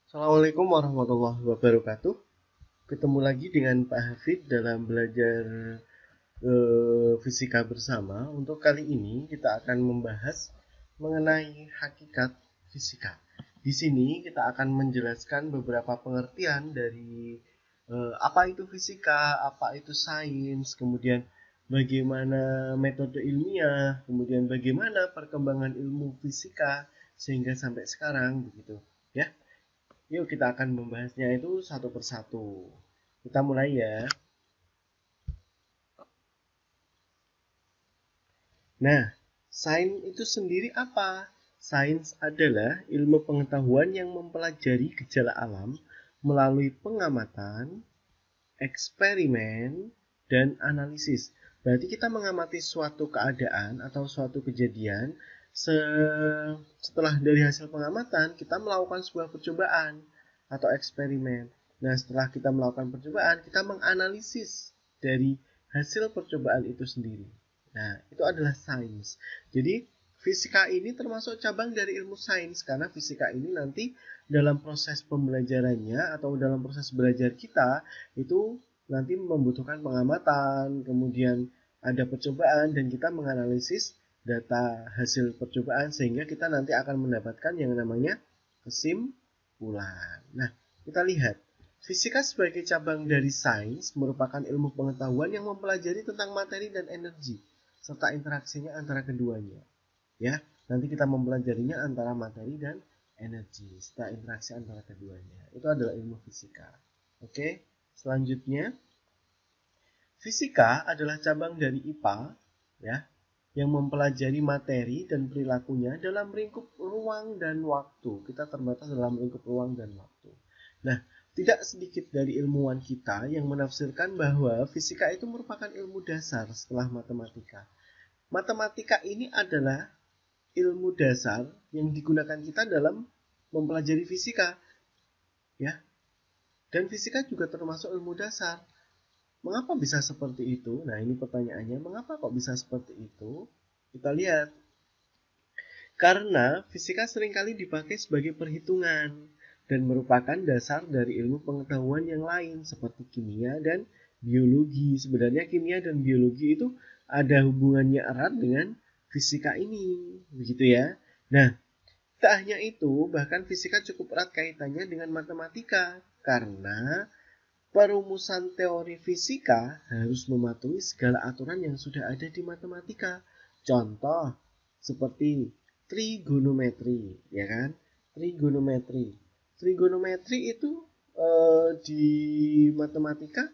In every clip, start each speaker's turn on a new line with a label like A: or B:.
A: Assalamualaikum warahmatullahi wabarakatuh. Ketemu lagi dengan Pak Hafid dalam belajar fisika bersama. Untuk kali ini kita akan membahas mengenai hakikat fisika. Di sini kita akan menjelaskan beberapa pengertian dari apa itu fisika, apa itu sains, kemudian bagaimana metode ilmiah, kemudian bagaimana perkembangan ilmu fisika sehingga sampai sekarang begitu, ya. Yuk kita akan membahasnya itu satu persatu. Kita mulai ya. Nah, sains itu sendiri apa? Sains adalah ilmu pengetahuan yang mempelajari gejala alam melalui pengamatan, eksperimen, dan analisis. Berarti kita mengamati suatu keadaan atau suatu kejadian setelah dari hasil pengamatan kita melakukan sebuah percobaan atau eksperimen. Nah, setelah kita melakukan percobaan, kita menganalisis dari hasil percobaan itu sendiri. Nah, itu adalah sains. Jadi, fisika ini termasuk cabang dari ilmu sains karena fisika ini nanti dalam proses pembelajarannya atau dalam proses belajar kita itu nanti membutuhkan pengamatan, kemudian ada percobaan dan kita menganalisis data hasil percobaan sehingga kita nanti akan mendapatkan yang namanya kesimpulan. Nah, kita lihat fisika sebagai cabang dari sains merupakan ilmu pengetahuan yang mempelajari tentang materi dan energi serta interaksinya antara keduanya. Ya, nanti kita mempelajarinya antara materi dan energi serta interaksi antara keduanya. Itu adalah ilmu fisika. Oke, selanjutnya fisika adalah cabang dari IPA, ya, yang mempelajari materi dan perilakunya dalam lingkup ruang dan waktu. Kita terbatas dalam lingkup ruang dan waktu. Nah, tidak sedikit dari ilmuwan kita yang menafsirkan bahwa fisika itu merupakan ilmu dasar setelah matematika. Matematika ini adalah ilmu dasar yang digunakan kita dalam mempelajari fisika, ya. Dan fisika juga termasuk ilmu dasar. Mengapa bisa seperti itu? Nah, ini pertanyaannya, mengapa kok bisa seperti itu? Kita lihat. Karena fisika seringkali dipakai sebagai perhitungan dan merupakan dasar dari ilmu pengetahuan yang lain seperti kimia dan biologi. Sebenarnya kimia dan biologi itu ada hubungannya erat dengan fisika ini, begitu ya. Nah, tak hanya itu, bahkan fisika cukup erat kaitannya dengan matematika karena perumusan teori fisika harus mematuhi segala aturan yang sudah ada di matematika. Contoh seperti trigonometri, ya kan? Trigonometri. Trigonometri itu di matematika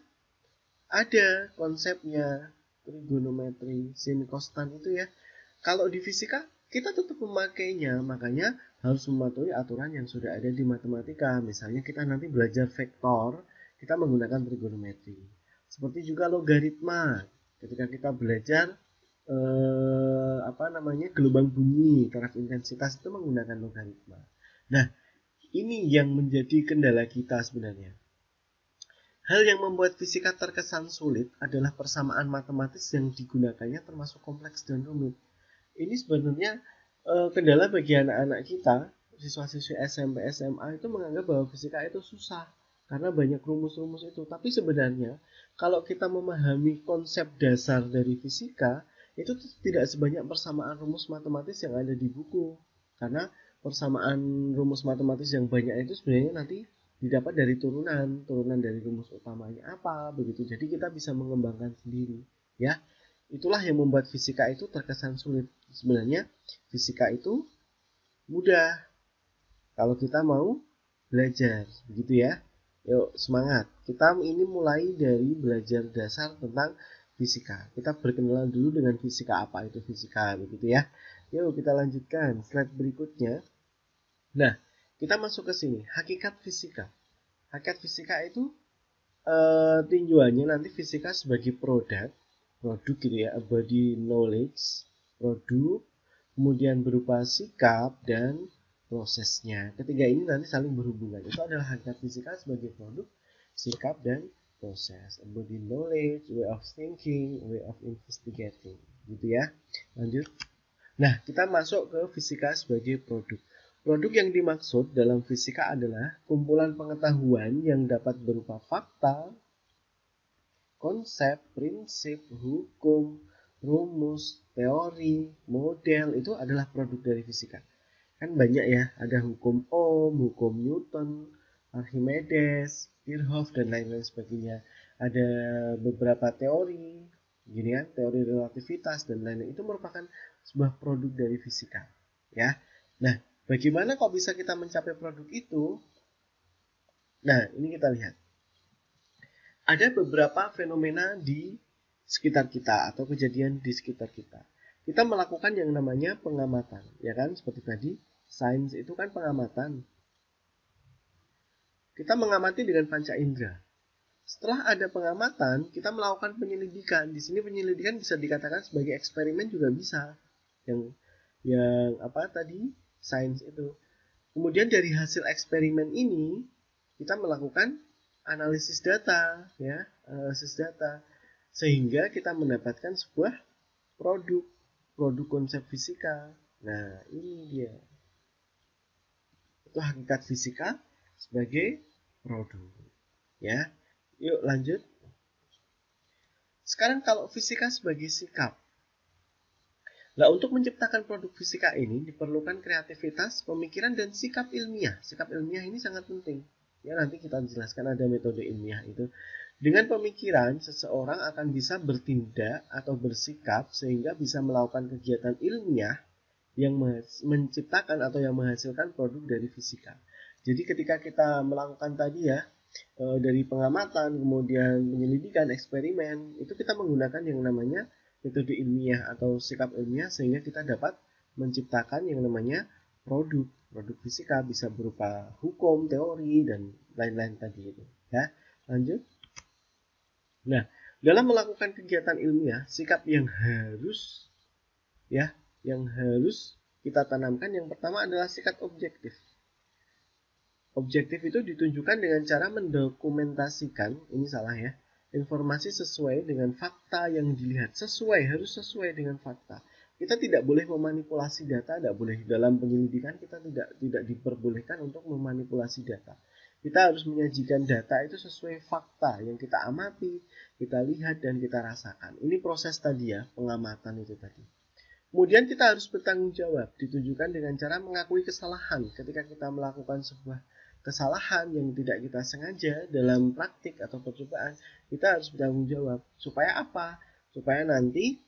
A: ada konsepnya trigonometri, sin kostan itu ya. Kalau di fisika kita tetap memakainya, makanya harus mematuhi aturan yang sudah ada di matematika. Misalnya kita nanti belajar vektor, kita menggunakan trigonometri. Seperti juga logaritma. Ketika kita belajar gelombang bunyi, taraf intensitas itu menggunakan logaritma. Nah, ini yang menjadi kendala kita sebenarnya. Hal yang membuat fisika terkesan sulit adalah persamaan matematis yang digunakannya termasuk kompleks dan rumit. Ini sebenarnya kendala bagi anak-anak kita, siswa-siswi SMP, SMA itu menganggap bahwa fisika itu susah karena banyak rumus-rumus itu. Tapi sebenarnya kalau kita memahami konsep dasar dari fisika, itu tidak sebanyak persamaan rumus matematis yang ada di buku. Karena persamaan rumus matematis yang banyak itu sebenarnya nanti didapat dari turunan dari rumus utamanya apa begitu. Jadi kita bisa mengembangkan sendiri, ya. Itulah yang membuat fisika itu terkesan sulit. Sebenarnya fisika itu mudah kalau kita mau belajar, begitu ya. Yuk semangat. Kita ini mulai dari belajar dasar tentang fisika. Kita berkenalan dulu dengan fisika, apa itu fisika, begitu ya. Yuk kita lanjutkan slide berikutnya. Nah, kita masuk ke sini, hakikat fisika. Hakikat fisika itu tinjauannya nanti fisika sebagai produk gitu ya, body knowledge, produk, kemudian berupa sikap dan prosesnya. Ketiga ini nanti saling berhubungan. Itu adalah hakikat fisika sebagai produk, sikap dan proses. Body knowledge, way of thinking, way of investigating, gitu ya. Lanjut. Nah, kita masuk ke fisika sebagai produk. Produk yang dimaksud dalam fisika adalah kumpulan pengetahuan yang dapat berupa fakta, konsep, prinsip, hukum, rumus, teori, model, itu adalah produk dari fisika. Kan banyak ya, ada hukum Ohm, hukum Newton, Archimedes, Kirchhoff, dan lain-lain sebagainya. Ada beberapa teori, gini kan, teori relativitas dan lain-lain, itu merupakan sebuah produk dari fisika. Ya, nah, bagaimana kok bisa kita mencapai produk itu? Nah, ini kita lihat. Ada beberapa fenomena di sekitar kita atau kejadian di sekitar kita. Kita melakukan yang namanya pengamatan, ya kan? Seperti tadi, sains itu kan pengamatan. Kita mengamati dengan panca indera. Setelah ada pengamatan, kita melakukan penyelidikan. Di sini penyelidikan bisa dikatakan sebagai eksperimen juga bisa. Yang apa tadi? Sains itu. Kemudian dari hasil eksperimen ini kita melakukan analisis data, ya, analisis data, sehingga kita mendapatkan sebuah produk konsep fisika. Nah, ini dia. Itu hakikat fisika sebagai produk, ya. Yuk lanjut. Sekarang kalau fisika sebagai sikap. Nah, untuk menciptakan produk fisika ini diperlukan kreativitas, pemikiran, dan sikap ilmiah. Sikap ilmiah ini sangat penting. Ya, nanti kita jelaskan ada metode ilmiah itu. Dengan pemikiran, seseorang akan bisa bertindak atau bersikap sehingga bisa melakukan kegiatan ilmiah yang menciptakan atau yang menghasilkan produk dari fisika. Jadi ketika kita melakukan tadi ya, dari pengamatan, kemudian penyelidikan, eksperimen, itu kita menggunakan yang namanya metode ilmiah atau sikap ilmiah sehingga kita dapat menciptakan yang namanya produk fisika, bisa berupa hukum, teori, dan lain-lain tadi itu. Ya, lanjut. Nah, dalam melakukan kegiatan ilmiah, sikap yang harus kita tanamkan yang pertama adalah sikap objektif. Objektif itu ditunjukkan dengan cara mendokumentasikan, ini salah ya, informasi sesuai dengan fakta yang dilihat. Harus sesuai dengan fakta. Kita tidak boleh memanipulasi data, tidak boleh. Dalam penyelidikan kita tidak diperbolehkan untuk memanipulasi data. Kita harus menyajikan data itu sesuai fakta yang kita amati, kita lihat, dan kita rasakan. Ini proses tadi ya, pengamatan itu tadi. Kemudian kita harus bertanggung jawab, ditunjukkan dengan cara mengakui kesalahan ketika kita melakukan sebuah kesalahan yang tidak kita sengaja dalam praktik atau percobaan, kita harus bertanggung jawab. Supaya apa? Supaya nanti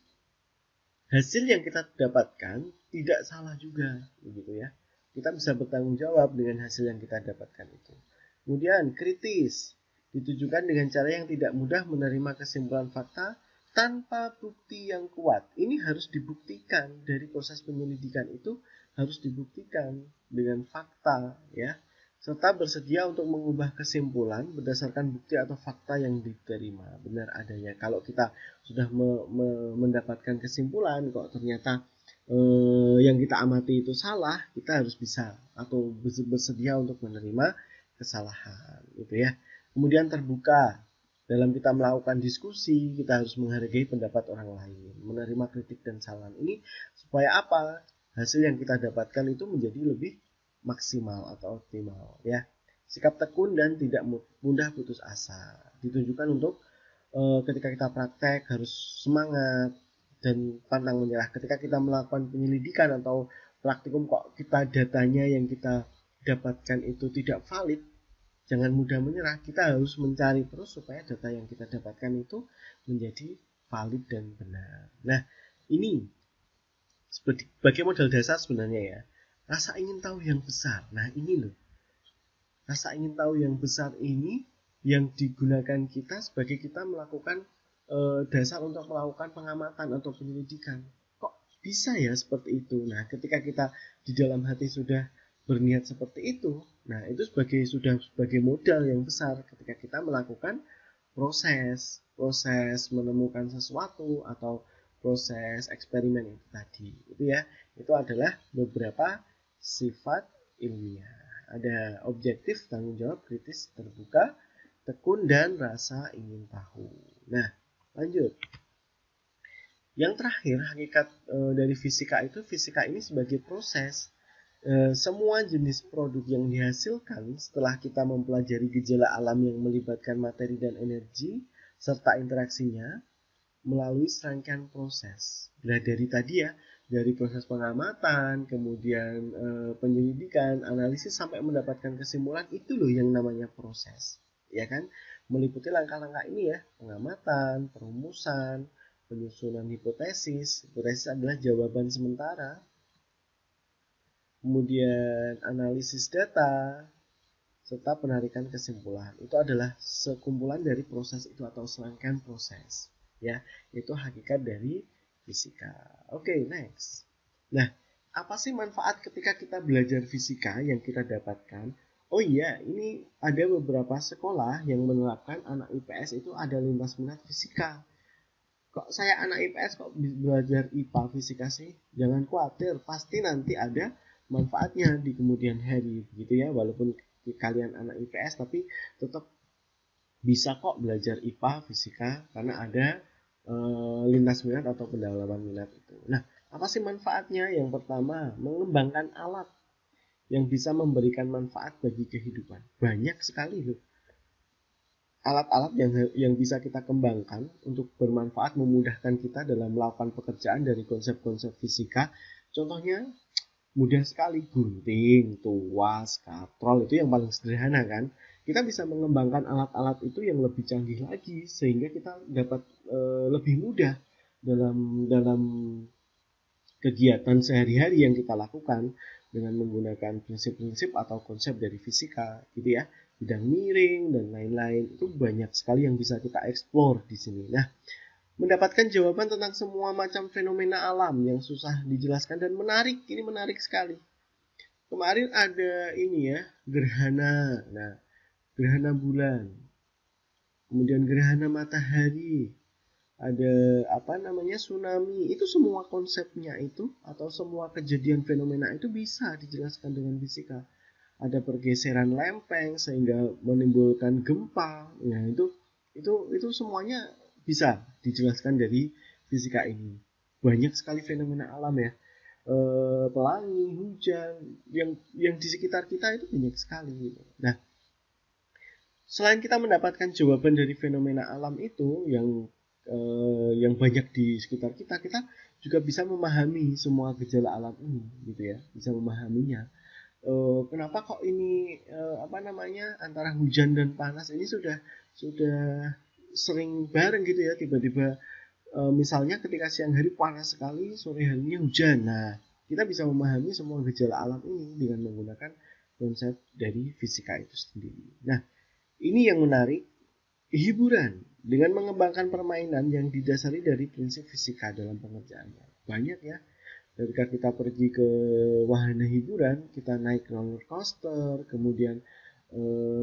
A: hasil yang kita dapatkan tidak salah juga, begitu ya. Kita bisa bertanggung jawab dengan hasil yang kita dapatkan itu. Kemudian kritis, ditujukan dengan cara yang tidak mudah menerima kesimpulan fakta tanpa bukti yang kuat. Ini harus dibuktikan dari proses penyelidikan itu, harus dibuktikan dengan fakta, ya, serta bersedia untuk mengubah kesimpulan berdasarkan bukti atau fakta yang diterima benar adanya. Kalau kita sudah mendapatkan kesimpulan kok ternyata yang kita amati itu salah, kita harus bisa atau bersedia untuk menerima kesalahan, gitu ya. Kemudian terbuka. Dalam kita melakukan diskusi, kita harus menghargai pendapat orang lain, menerima kritik dan saran. Ini supaya apa? Hasil yang kita dapatkan itu menjadi lebih maksimal atau optimal, ya. Sikap tekun dan tidak mudah putus asa. Ditunjukkan untuk ketika kita praktek harus semangat dan pantang menyerah. Ketika kita melakukan penyelidikan atau praktikum kok kita datanya yang kita dapatkan itu tidak valid, jangan mudah menyerah. Kita harus mencari terus supaya data yang kita dapatkan itu menjadi valid dan benar. Nah, ini sebagai modal dasar sebenarnya ya. Rasa ingin tahu yang besar. Nah, ini loh. Rasa ingin tahu yang besar ini yang digunakan kita sebagai kita melakukan dasar untuk melakukan pengamatan atau penyelidikan. Kok bisa ya seperti itu? Nah, ketika kita di dalam hati sudah berniat seperti itu, nah itu sudah sebagai modal yang besar ketika kita melakukan proses menemukan sesuatu atau proses eksperimen itu tadi. Itu ya, itu adalah beberapa sifat ilmiah. Ada objektif, tanggung jawab, kritis, terbuka, tekun, dan rasa ingin tahu. Nah, lanjut. Yang terakhir, hakikat dari fisika itu, fisika ini sebagai proses. semua jenis produk yang dihasilkan setelah kita mempelajari gejala alam yang melibatkan materi dan energi serta interaksinya melalui serangkaian proses. Nah, dari tadi ya, dari proses pengamatan, kemudian penyelidikan, analisis sampai mendapatkan kesimpulan, itu loh yang namanya proses. Ya kan? Meliputi langkah-langkah ini ya, pengamatan, perumusan, penyusunan hipotesis. Hipotesis adalah jawaban sementara. Kemudian analisis data, serta penarikan kesimpulan. Itu adalah sekumpulan dari proses itu atau serangkaian proses. Ya, itu hakikat dari fisika. Oke, next. Nah, apa sih manfaat ketika kita belajar fisika yang kita dapatkan? Oh iya, ini ada beberapa sekolah yang menerapkan anak IPS itu ada lintas minat fisika. Kok saya anak IPS kok belajar IPA fisika sih? Jangan khawatir, pasti nanti ada manfaatnya di kemudian hari, gitu ya. Walaupun kalian anak IPS, tapi tetap bisa kok belajar IPA fisika karena ada lintas minat atau pendalaman minat itu. Nah, apa sih manfaatnya? Yang pertama, mengembangkan alat yang bisa memberikan manfaat bagi kehidupan. Banyak sekali loh alat-alat yang bisa kita kembangkan untuk bermanfaat memudahkan kita dalam melakukan pekerjaan dari konsep-konsep fisika. Contohnya mudah sekali, gunting, tuas, katrol, itu yang paling sederhana kan. Kita bisa mengembangkan alat-alat itu yang lebih canggih lagi sehingga kita dapat lebih mudah dalam dalam kegiatan sehari-hari yang kita lakukan dengan menggunakan prinsip-prinsip atau konsep dari fisika gitu ya, bidang miring dan lain-lain. Itu banyak sekali yang bisa kita explore di sini. Nah, mendapatkan jawaban tentang semua macam fenomena alam yang susah dijelaskan dan menarik. Ini menarik sekali. Kemarin ada ini ya, gerhana. Nah, gerhana bulan. Kemudian gerhana matahari. Ada apa namanya, tsunami. Itu semua konsepnya itu atau semua kejadian fenomena itu bisa dijelaskan dengan fisika. Ada pergeseran lempeng sehingga menimbulkan gempa. Ya, itu semuanya bisa dijelaskan dari fisika ini. Banyak sekali fenomena alam ya. Pelangi, hujan yang di sekitar kita itu banyak sekali gitu. Nah, selain kita mendapatkan jawaban dari fenomena alam itu yang banyak di sekitar kita, kita juga bisa memahami semua gejala alam ini gitu ya, bisa memahaminya. Kenapa kok ini apa namanya, antara hujan dan panas ini sudah sering bareng gitu ya, tiba-tiba misalnya ketika siang hari panas sekali, sore harinya hujan. Nah, kita bisa memahami semua gejala alam ini dengan menggunakan konsep dari fisika itu sendiri. Nah, ini yang menarik, hiburan dengan mengembangkan permainan yang didasari dari prinsip fisika dalam pengerjaannya. Banyak ya, ketika kita pergi ke wahana hiburan, kita naik roller coaster, kemudian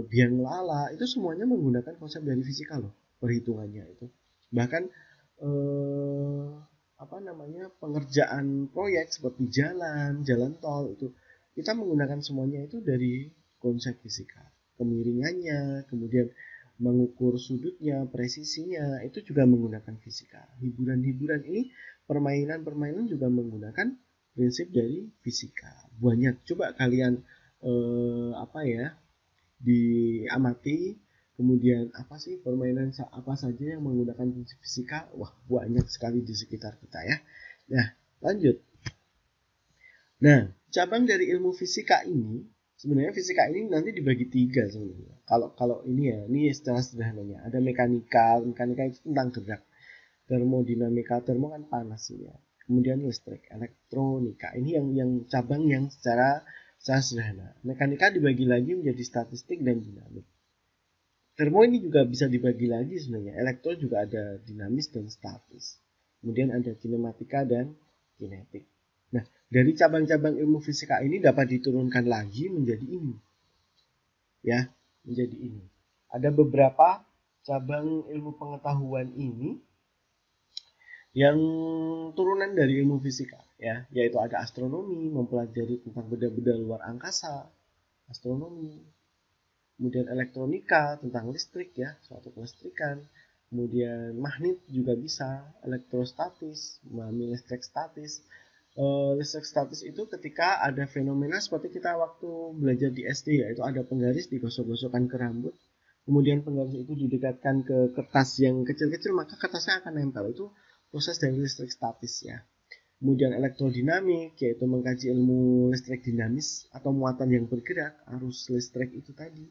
A: biang lala, itu semuanya menggunakan konsep dari fisika loh, perhitungannya itu. Bahkan eh, apa namanya, pengerjaan proyek seperti jalan tol itu kita menggunakan semuanya itu dari konsep fisika. Kemiringannya, kemudian mengukur sudutnya, presisinya, itu juga menggunakan fisika. Hiburan-hiburan ini, permainan-permainan juga menggunakan prinsip dari fisika. Banyak, coba kalian apa ya, diamati, kemudian apa sih permainan apa saja yang menggunakan prinsip fisika. Wah, banyak sekali di sekitar kita ya. Nah, lanjut. Nah, cabang dari ilmu fisika ini, sebenarnya fisika ini nanti dibagi tiga sebenarnya. Kalau ini ya, ini secara sederhananya. Ada mekanika, mekanika itu tentang gerak. Termodinamika, termo kan panas ya. Kemudian listrik, elektronika. Ini yang cabang yang secara sederhana. Mekanika dibagi lagi menjadi statistik dan dinamik. Termo ini juga bisa dibagi lagi sebenarnya. Elektro juga ada dinamis dan statis. Kemudian ada kinematika dan kinetik. Nah, dari cabang-cabang ilmu fisika ini dapat diturunkan lagi menjadi ini. Ya, menjadi ini. Ada beberapa cabang ilmu pengetahuan ini yang turunan dari ilmu fisika, ya, yaitu ada astronomi, mempelajari tentang benda-benda luar angkasa, astronomi. Kemudian elektronika tentang listrik ya, suatu kelistrikan. Kemudian magnet juga bisa, elektrostatis, memahami listrik statis. Listrik statis itu ketika ada fenomena seperti kita waktu belajar di SD, yaitu ada penggaris digosok-gosokkan ke rambut, kemudian penggaris itu didekatkan ke kertas yang kecil-kecil, maka kertasnya akan nempel. Itu proses dari listrik statis ya. Kemudian elektrodinamik, yaitu mengkaji ilmu listrik dinamis atau muatan yang bergerak, arus listrik itu tadi.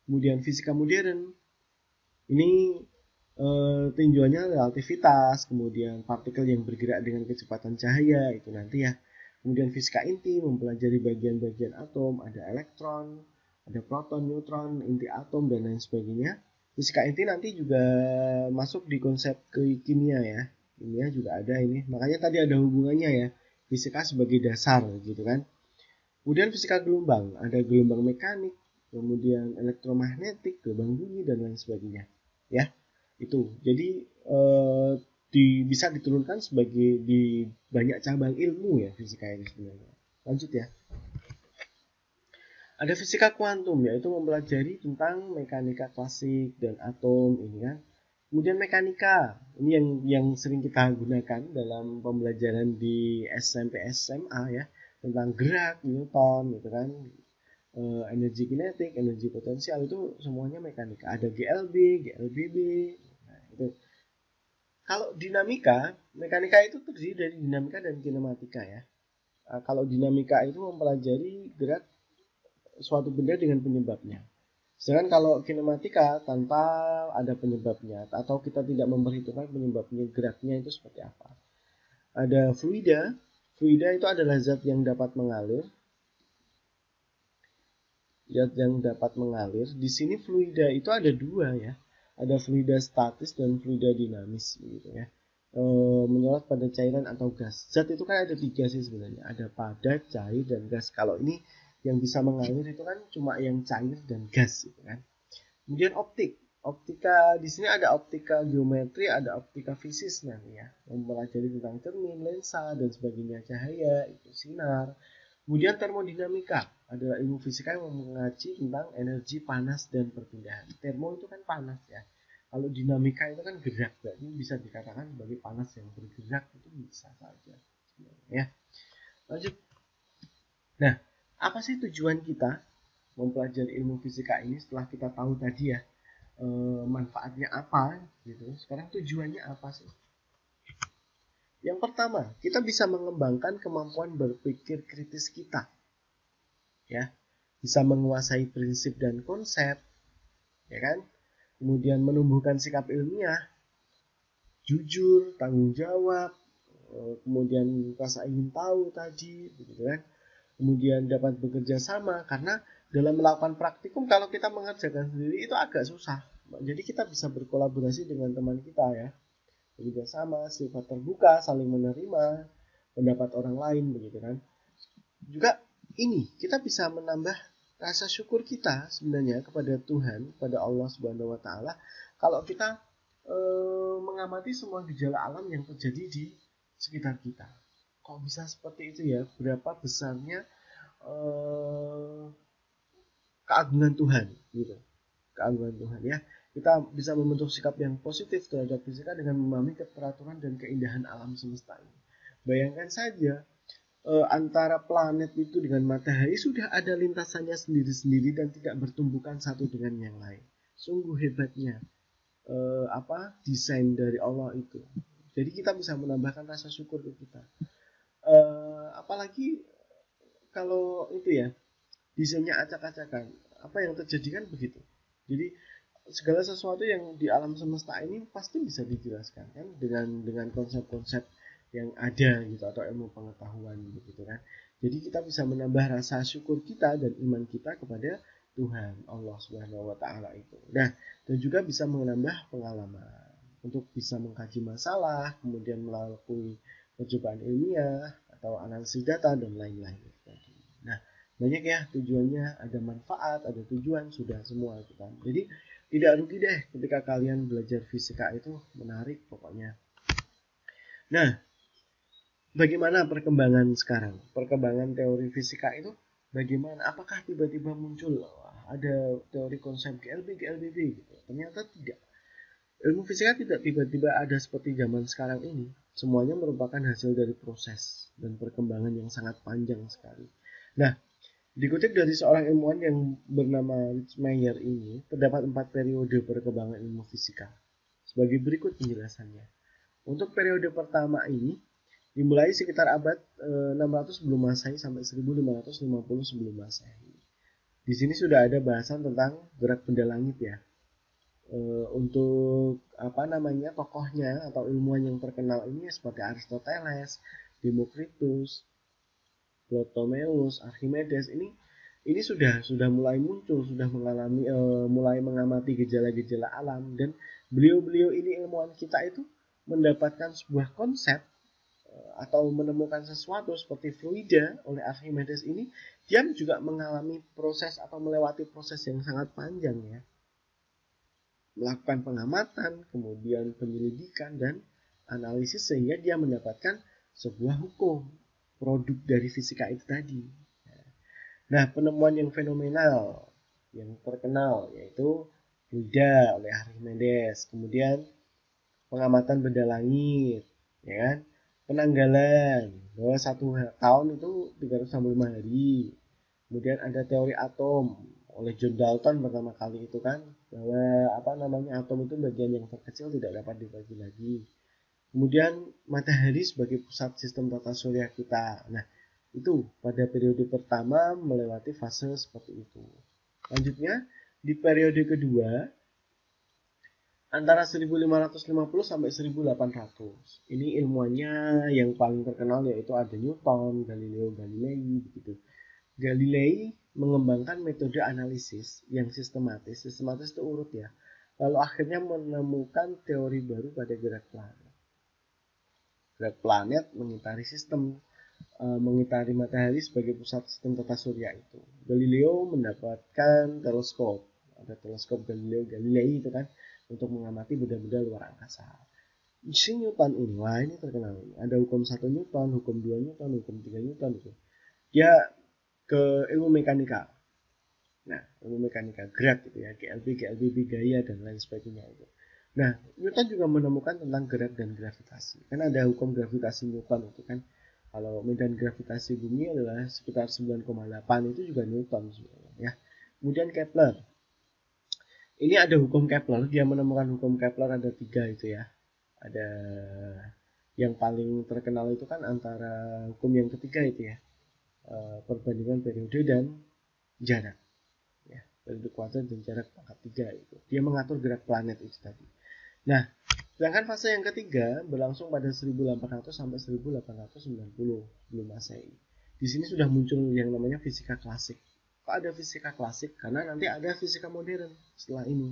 A: Kemudian fisika modern, ini tinjauannya relativitas, kemudian partikel yang bergerak dengan kecepatan cahaya, itu nanti ya. Kemudian fisika inti, mempelajari bagian-bagian atom, ada elektron, ada proton, neutron, inti atom, dan lain sebagainya. Fisika inti nanti juga masuk di konsep kimia ya. Kimia juga ada ini, makanya tadi ada hubungannya ya. Fisika sebagai dasar gitu kan. Kemudian fisika gelombang, ada gelombang mekanik, kemudian elektromagnetik, gelombang bunyi, dan lain sebagainya. Ya, itu. Jadi bisa diturunkan sebagai di banyak cabang ilmu ya fisika ini sebenarnya. Lanjut ya. Ada fisika kuantum, yaitu mempelajari tentang mekanika klasik dan atom ini kan. Kemudian mekanika, ini yang sering kita gunakan dalam pembelajaran di SMP SMA ya, tentang gerak Newton gitu kan. Energi kinetik, energi potensial itu semuanya mekanika. Ada GLB, GLBB. Nah, itu. Kalau dinamika, mekanika itu terdiri dari dinamika dan kinematika ya. Kalau dinamika itu mempelajari gerak suatu benda dengan penyebabnya. Sedangkan kalau kinematika tanpa ada penyebabnya atau kita tidak memperhitungkan penyebabnya geraknya itu seperti apa. Ada fluida. Fluida itu adalah zat yang dapat mengalir. Zat yang dapat mengalir. Di sini fluida itu ada dua ya. Ada fluida statis dan fluida dinamis gitu ya. Menyorot pada cairan atau gas. Zat itu kan ada tiga sih sebenarnya. Ada padat, cair, dan gas. Kalau ini yang bisa mengalir itu kan cuma yang cair dan gas gitu kan. Kemudian optik. Optika di sini ada optika geometri, ada optika fisis nanti ya. Mempelajari tentang cermin, lensa dan sebagainya, cahaya, itu sinar. Kemudian termodinamika adalah ilmu fisika yang mengaji tentang energi panas dan perpindahan. Termo itu kan panas ya. Kalau dinamika itu kan gerak, berarti bisa dikatakan sebagai panas yang bergerak, itu bisa saja ya. Lanjut. Nah, apa sih tujuan kita mempelajari ilmu fisika ini setelah kita tahu tadi ya manfaatnya apa gitu. Sekarang tujuannya apa sih? Yang pertama, kita bisa mengembangkan kemampuan berpikir kritis kita. Ya, bisa menguasai prinsip dan konsep, ya kan? Kemudian menumbuhkan sikap ilmiah, jujur, tanggung jawab, kemudian rasa ingin tahu tadi, begitu kan? Kemudian dapat bekerja sama karena dalam melakukan praktikum kalau kita mengerjakan sendiri itu agak susah. Jadi kita bisa berkolaborasi dengan teman kita ya. Bekerja sama, sifat terbuka, saling menerima pendapat orang lain begitu kan. Juga ini kita bisa menambah rasa syukur kita sebenarnya kepada Tuhan, kepada Allah Subhanahu wa taala kalau kita mengamati semua gejala alam yang terjadi di sekitar kita. Kok bisa seperti itu ya? Berapa besarnya keagungan Tuhan gitu. Keagungan Tuhan ya. Kita bisa membentuk sikap yang positif terhadap fisika dengan memahami keteraturan dan keindahan alam semesta ini. Bayangkan saja antara planet itu dengan matahari sudah ada lintasannya sendiri-sendiri dan tidak bertumbukan satu dengan yang lain. Sungguh hebatnya desain dari Allah itu. Jadi kita bisa menambahkan rasa syukur ke kita. Apalagi kalau itu ya desainnya acak-acakan, apa yang terjadi kan begitu. Jadi segala sesuatu yang di alam semesta ini pasti bisa dijelaskan kan dengan konsep-konsep yang ada gitu atau ilmu pengetahuan begitu kan. Jadi kita bisa menambah rasa syukur kita dan iman kita kepada Tuhan Allah Subhanahu wa taala itu. Nah, dan juga bisa menambah pengalaman untuk bisa mengkaji masalah, kemudian melalui percobaan ilmiah atau analisis data dan lain-lain. Nah, banyak ya tujuannya, ada manfaat, ada tujuan, sudah semua itu kan. Jadi tidak rugi deh ketika kalian belajar fisika, itu menarik pokoknya. Nah, bagaimana perkembangan sekarang? Perkembangan teori fisika itu bagaimana? Apakah tiba-tiba muncul ada teori konsep GLB, GLBB gitu? Ternyata tidak. Ilmu fisika tidak tiba-tiba ada seperti zaman sekarang ini. semuanya merupakan hasil dari proses dan perkembangan yang sangat panjang sekali. Nah, dikutip dari seorang ilmuwan yang bernama Rich Meyer ini, terdapat 4 periode perkembangan ilmu fisika. Sebagai berikut penjelasannya. Untuk periode pertama ini, dimulai sekitar abad 600 sebelum Masehi sampai 1550 sebelum Masehi. Di sini sudah ada bahasan tentang gerak benda langit ya. Untuk tokohnya atau ilmuwan yang terkenal ini seperti Aristoteles, Demokritus, Ptolemeus, Archimedes ini sudah mulai muncul, sudah mulai mengamati gejala-gejala alam, dan beliau-beliau ini ilmuwan kita itu mendapatkan sebuah konsep atau menemukan sesuatu seperti fluida oleh Archimedes ini, dia juga mengalami proses atau melewati proses yang sangat panjang ya. Melakukan pengamatan, kemudian penyelidikan dan analisis sehingga dia mendapatkan sebuah hukum produk dari fisika itu tadi. Nah, penemuan yang fenomenal yang terkenal yaitu fluida oleh Archimedes, kemudian pengamatan benda langit, ya kan? Penanggalan bahwa 1 tahun itu 365 hari. Kemudian ada teori atom oleh John Dalton pertama kali itu kan, bahwa atom itu bagian yang terkecil tidak dapat dibagi lagi. Kemudian matahari sebagai pusat sistem tata surya kita. Nah, itu pada periode pertama melewati fase seperti itu. Lanjutnya di periode kedua antara 1550 sampai 1800. Ini ilmuannya yang paling terkenal yaitu ada Newton, Galileo Galilei begitu. Galilei mengembangkan metode analisis yang sistematis. Sistematis itu urut ya. Lalu akhirnya menemukan teori baru pada gerak planet. Gerak planet mengitari mengitari matahari sebagai pusat sistem tata surya itu. Galileo mendapatkan teleskop. Ada teleskop Galileo Galilei itu kan untuk mengamati benda-benda luar angkasa. Si Newton ini, wah ini terkenal. Ada hukum 1 Newton, hukum 2 Newton, hukum 3 Newton itu. Dia ke ilmu mekanika. Nah, ilmu mekanika gerak gitu ya, GLB, gaya dan lain sebagainya itu. Nah, Newton juga menemukan tentang gerak dan gravitasi. Kan ada hukum gravitasi Newton itu kan. Kalau medan gravitasi bumi adalah sekitar 9,8 itu juga Newton sebenarnya ya. Kemudian Kepler. Ini ada hukum Kepler, dia menemukan hukum Kepler ada 3 itu ya. Ada yang paling terkenal itu kan antara hukum yang ketiga itu ya. Perbandingan periode dan jarak ya, periode kuadrat dan jarak pangkat 3 itu. Dia mengatur gerak planet itu tadi. Nah, sedangkan fase yang ketiga berlangsung pada 1800 sampai 1890 sebelum Masehi. Di sini sudah muncul yang namanya fisika klasik. Kok ada fisika klasik? Karena nanti ada fisika modern setelah ini.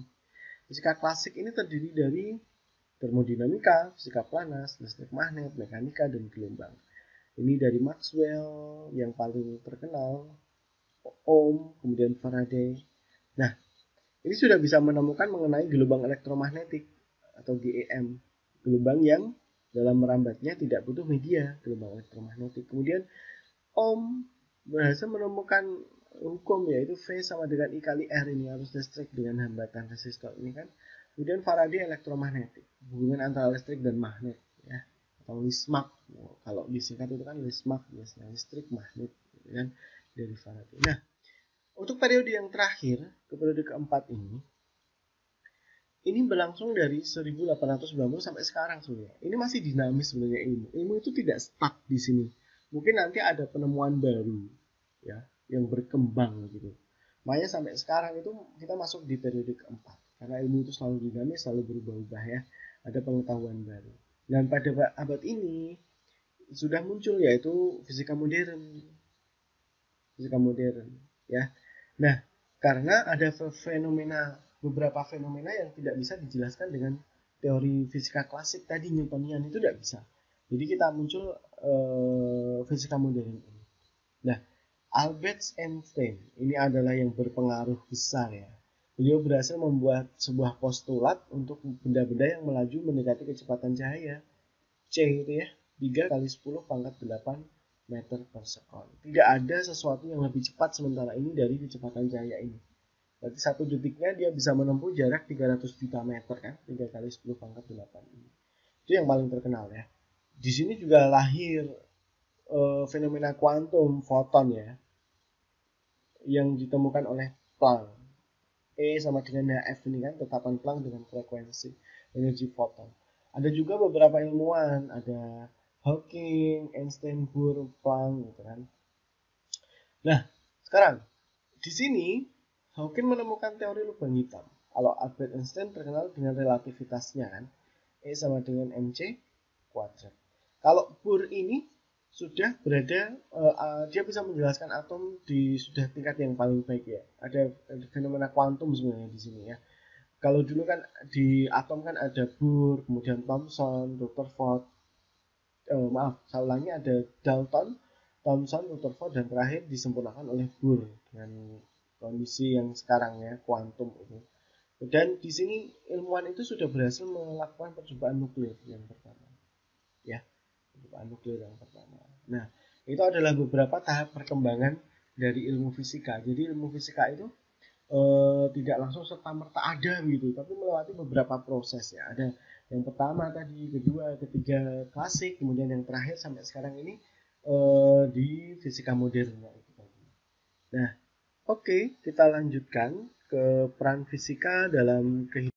A: Fisika klasik ini terdiri dari termodinamika, fisika panas, listrik magnet, mekanika, dan gelombang. Ini dari Maxwell yang paling terkenal, Ohm, kemudian Faraday. Nah, ini sudah bisa menemukan mengenai gelombang elektromagnetik atau GEM, gelombang yang dalam merambatnya tidak butuh media, gelombang elektromagnetik. Kemudian Ohm berhasil menemukan hukum yaitu V sama dengan I kali R, ini arus listrik dengan hambatan resistor ini kan. Kemudian Faraday elektromagnetik, hubungan antara listrik dan magnet ya, atau Lismag. Kalau disingkat itu kan Lismag biasanya, listrik magnet gitu kan, dari Faraday. Nah, untuk periode yang terakhir, ke periode keempat ini berlangsung dari 1890 sampai sekarang sebenarnya. Ini masih dinamis sebenarnya ilmu. Ilmu itu tidak stuck di sini. Mungkin nanti ada penemuan baru ya yang berkembang gitu. Makanya sampai sekarang itu kita masuk di periode keempat. Karena ilmu itu selalu dinamis, selalu berubah-ubah ya. Ada pengetahuan baru. Dan pada abad ini sudah muncul yaitu fisika modern. Fisika modern ya. Nah, karena ada beberapa fenomena yang tidak bisa dijelaskan dengan teori fisika klasik tadi Newtonian itu tidak bisa. Jadi kita muncul fisika modern ini. Nah, Albert Einstein ini adalah yang berpengaruh besar ya. Beliau berhasil membuat sebuah postulat untuk benda-benda yang melaju mendekati kecepatan cahaya. C itu ya, 3 kali 10 pangkat 8 meter per sekon. Tidak ada sesuatu yang lebih cepat sementara ini dari kecepatan cahaya ini. Berarti 1 detiknya dia bisa menempuh jarak 300 juta meter kan, 3 kali 10 pangkat 8 ini. Itu yang paling terkenal ya. Di sini juga lahir fenomena kuantum foton ya, yang ditemukan oleh Planck. E sama dengan F ini kan tetapan Planck dengan frekuensi energi foton. Ada juga beberapa ilmuwan, ada Hawking, Einstein, Bohr, Planck gitu kan. Nah, sekarang di sini Hawking menemukan teori lubang hitam. Kalau Albert Einstein terkenal dengan relativitasnya kan, E sama dengan mc kuadrat. Kalau Bohr ini sudah berada, dia bisa menjelaskan atom di sudah tingkat yang paling baik ya. Ada fenomena kuantum sebenarnya di sini ya. Kalau dulu kan di atom kan ada Bohr, kemudian Thomson, Rutherford, saya ulangi, ada Dalton, Thomson, Rutherford, dan terakhir disempurnakan oleh Bohr dengan kondisi yang sekarang ya, kuantum itu. Dan di sini ilmuwan itu sudah berhasil melakukan percobaan nuklir yang pertama, ya, percobaan nuklir yang pertama. Nah, itu adalah beberapa tahap perkembangan dari ilmu fisika. Jadi ilmu fisika itu tidak langsung serta merta ada gitu, tapi melewati beberapa proses ya. Ada yang pertama tadi, kedua, ketiga klasik, kemudian yang terakhir sampai sekarang ini di fisika modern ya, itu tadi. Nah, oke, kita lanjutkan ke peran fisika dalam kehidupan.